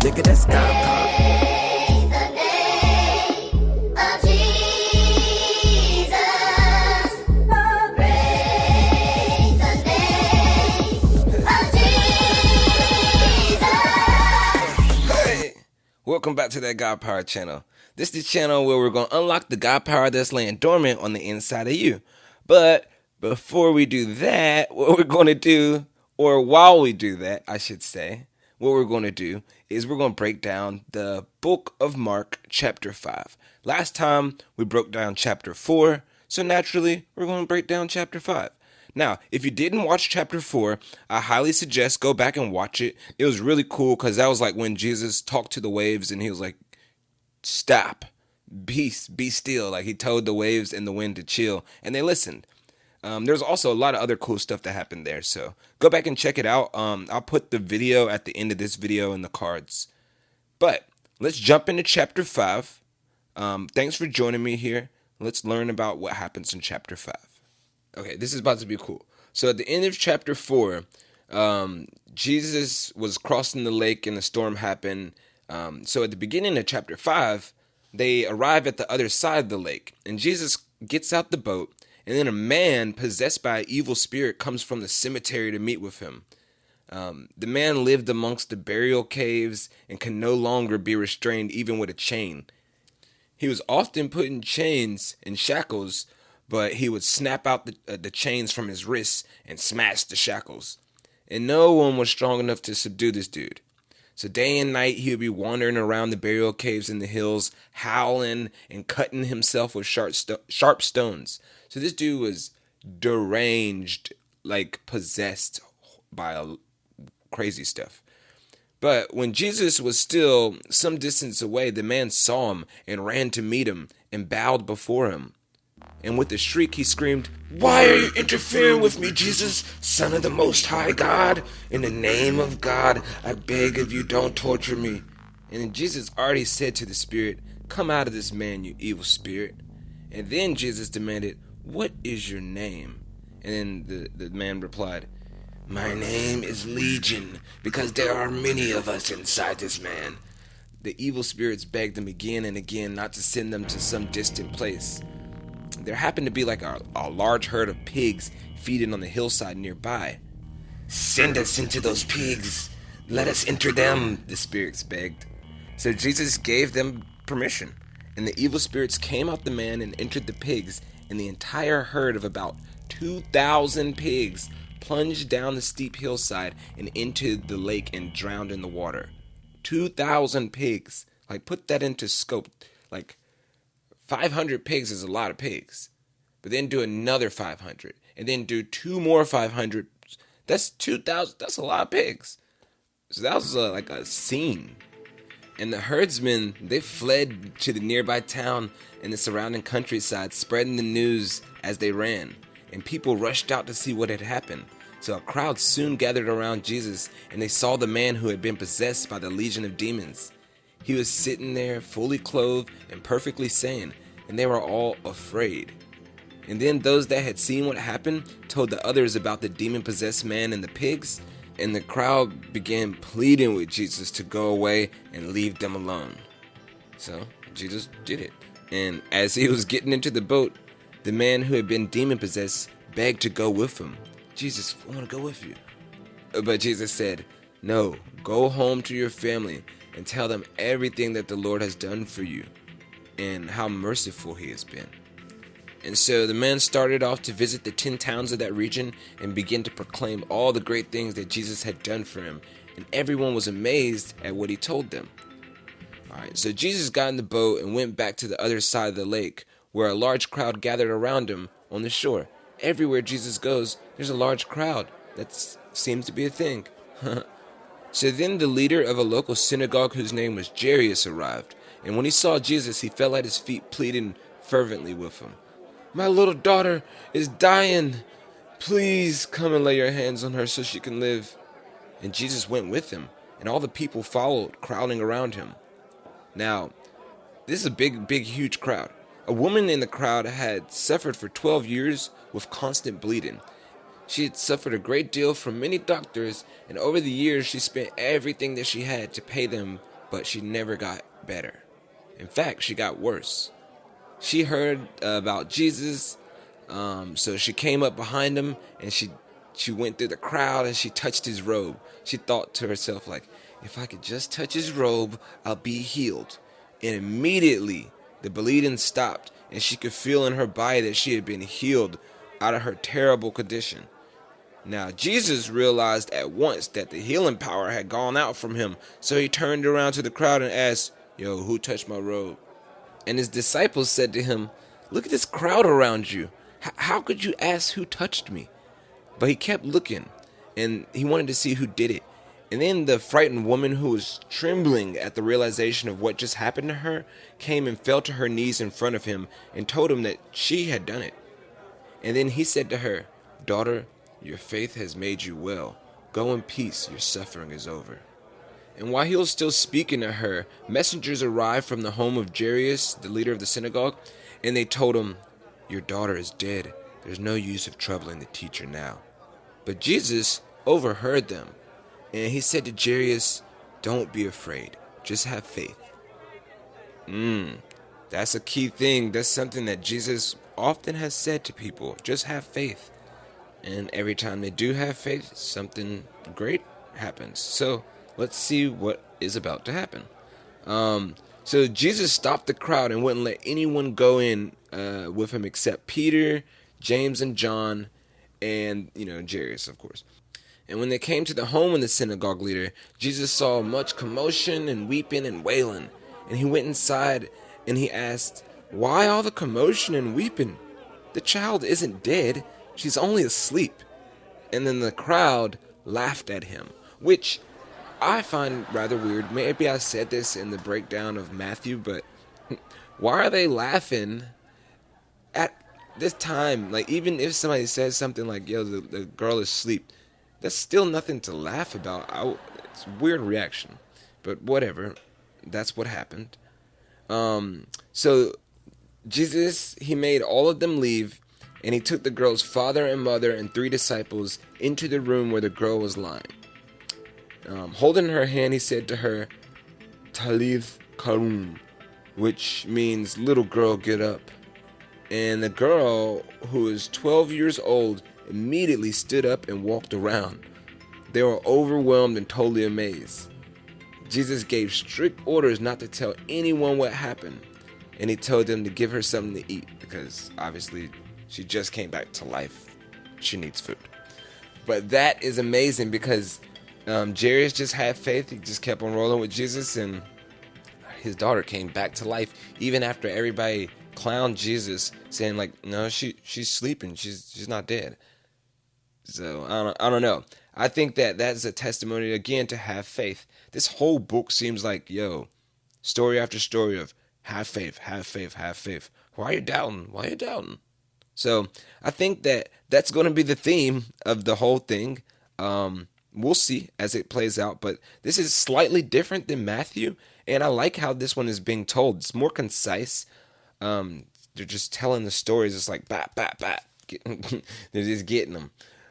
Nigga, that's God power. Praise the name of Jesus. Oh, praise the name of Jesus. Hey, welcome back to that God Power channel. This is the channel where we're going to unlock the God Power that's laying dormant on the inside of you. But before we do that, what we're going to do, or while we do that, I should say, what we're going to do is we're going to break down the book of Mark, chapter 5. Last time we broke down chapter 4, so naturally we're going to break down chapter 5. Now, if you didn't watch chapter 4, I highly suggest go back and watch it. It was really cool because that was like when Jesus talked to the waves and he was like, stop, be still. Like he told the waves and the wind to chill, and they listened. There's also a lot of other cool stuff that happened there, so go back and check it out. I'll put the video at the end of this video in the cards. But let's jump into chapter 5. Thanks for joining me here. Let's learn about what happens in chapter 5. Okay, this is about to be cool. So at the end of chapter 4, Jesus was crossing the lake and a storm happened. So at the beginning of chapter 5, they arrive at the other side of the lake, and Jesus gets out the boat, and then a man possessed by an evil spirit comes from the cemetery to meet with him. The man lived amongst the burial caves and could no longer be restrained even with a chain. He was often put in chains and shackles, but he would snap out the chains from his wrists and smash the shackles. And no one was strong enough to subdue this dude. So day and night he would be wandering around the burial caves in the hills, howling and cutting himself with sharp stones. So this dude was deranged, like possessed by crazy stuff. But when Jesus was still some distance away, the man saw him and ran to meet him and bowed before him. And with a shriek he screamed, "Why are you interfering with me, Jesus, Son of the Most High God? In the name of God, I beg of you, don't torture me." And then Jesus already said to the spirit, "Come out of this man, you evil spirit." And then Jesus demanded, "What is your name?" And then the man replied, "My name is Legion, because there are many of us inside this man." The evil spirits begged him again and again not to send them to some distant place. There happened to be like a large herd of pigs feeding on the hillside nearby. "Send us into those pigs. Let us enter them," the spirits begged. So Jesus gave them permission, and the evil spirits came out the man and entered the pigs, and the entire herd of about 2,000 pigs plunged down the steep hillside and into the lake and drowned in the water. 2,000 pigs. Like, put that into scope. Like, 500 pigs is a lot of pigs. But then do another 500. And then do two more 500. That's 2,000. That's a lot of pigs. So that was like a scene. And the herdsmen, they fled to the nearby town and the surrounding countryside, spreading the news as they ran. And people rushed out to see what had happened. So a crowd soon gathered around Jesus, and they saw the man who had been possessed by the legion of demons. He was sitting there, fully clothed and perfectly sane, and they were all afraid. And then those that had seen what happened told the others about the demon-possessed man and the pigs, and the crowd began pleading with Jesus to go away and leave them alone. So Jesus did it. And as he was getting into the boat, the man who had been demon-possessed begged to go with him. "Jesus, I want to go with you." But Jesus said, "No, go home to your family and tell them everything that the Lord has done for you and how merciful he has been." And so the man started off to visit the 10 towns of that region and begin to proclaim all the great things that Jesus had done for him. And everyone was amazed at what he told them. Alright, so Jesus got in the boat and went back to the other side of the lake, where a large crowd gathered around him on the shore. Everywhere Jesus goes, there's a large crowd. That seems to be a thing. So then the leader of a local synagogue, whose name was Jairus, arrived. And when he saw Jesus, he fell at his feet, pleading fervently with him. "My little daughter is dying. Please come and lay your hands on her so she can live." And Jesus went with him, and all the people followed, crowding around him. Now, this is a big, huge crowd. A woman in the crowd had suffered for 12 years with constant bleeding. She had suffered a great deal from many doctors, and over the years she spent everything that she had to pay them, but she never got better. In fact, she got worse. She heard about Jesus, so she came up behind him, and she went through the crowd and she touched his robe. She thought to herself, like, if I could just touch his robe, I'll be healed. And immediately the bleeding stopped, and she could feel in her body that she had been healed out of her terrible condition. Now, Jesus realized at once that the healing power had gone out from him, so he turned around to the crowd and asked, "Yo, who touched my robe?" And his disciples said to him, "Look at this crowd around you. How could you ask who touched me?" But he kept looking, and he wanted to see who did it. And then the frightened woman, who was trembling at the realization of what just happened to her, came and fell to her knees in front of him and told him that she had done it. And then he said to her, "Daughter, your faith has made you well. Go in peace, your suffering is over." And while he was still speaking to her, messengers arrived from the home of Jairus, the leader of the synagogue, and they told him, "Your daughter is dead. There's no use of troubling the teacher now." But Jesus overheard them, and he said to Jairus, "Don't be afraid. Just have faith." That's a key thing. That's something that Jesus often has said to people. Just have faith. And every time they do have faith, something great happens. So let's see what is about to happen. So Jesus stopped the crowd and wouldn't let anyone go in with him except Peter, James, and John, and, Jairus, of course. And when they came to the home of the synagogue leader, Jesus saw much commotion and weeping and wailing. And he went inside and he asked, "Why all the commotion and weeping? The child isn't dead. She's only asleep." And then the crowd laughed at him, which I find rather weird. Maybe I said this in the breakdown of Matthew, but why are they laughing at this time? Like, even if somebody says something like, "Yo, the girl is asleep," that's still nothing to laugh about. It's a weird reaction, but whatever. That's what happened. So Jesus, he made all of them leave, and he took the girl's father and mother and 3 disciples into the room where the girl was lying. Holding her hand, he said to her, "Talith Karum," which means, "Little girl, get up." And the girl, who was 12 years old, immediately stood up and walked around. They were overwhelmed and totally amazed. Jesus gave strict orders not to tell anyone what happened, and he told them to give her something to eat because obviously she just came back to life. She needs food. But that is amazing because Jairus just had faith. He just kept on rolling with Jesus, and his daughter came back to life even after everybody clowned Jesus, saying like, "No, she's sleeping. She's not dead." So I don't know. I think that is a testimony again to have faith. This whole book seems like, story after story of have faith, have faith, have faith. Why are you doubting? Why are you doubting? So I think that's going to be the theme of the whole thing. We'll see as it plays out, but this is slightly different than Matthew, and I like how this one is being told. It's more concise. They're just telling the stories. It's like, bat, bat, bat. They're just getting them.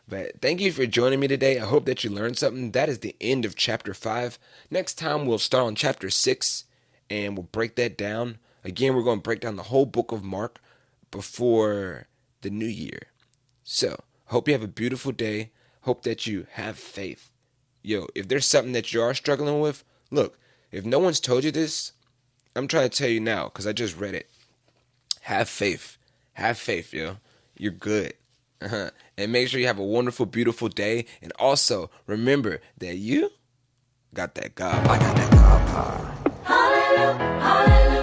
But thank you for joining me today. I hope that you learned something. That is the end of chapter 5. Next time, we'll start on chapter 6, and we'll break that down. Again, we're going to break down the whole book of Mark before the new year. So, hope you have a beautiful day. Hope that you have faith. If there's something that you are struggling with, look, if no one's told you this, I'm trying to tell you now because I just read it. Have faith. Have faith, You're good. And make sure you have a wonderful, beautiful day. And also, remember that you got that God. I got that God power. Hallelujah, hallelujah.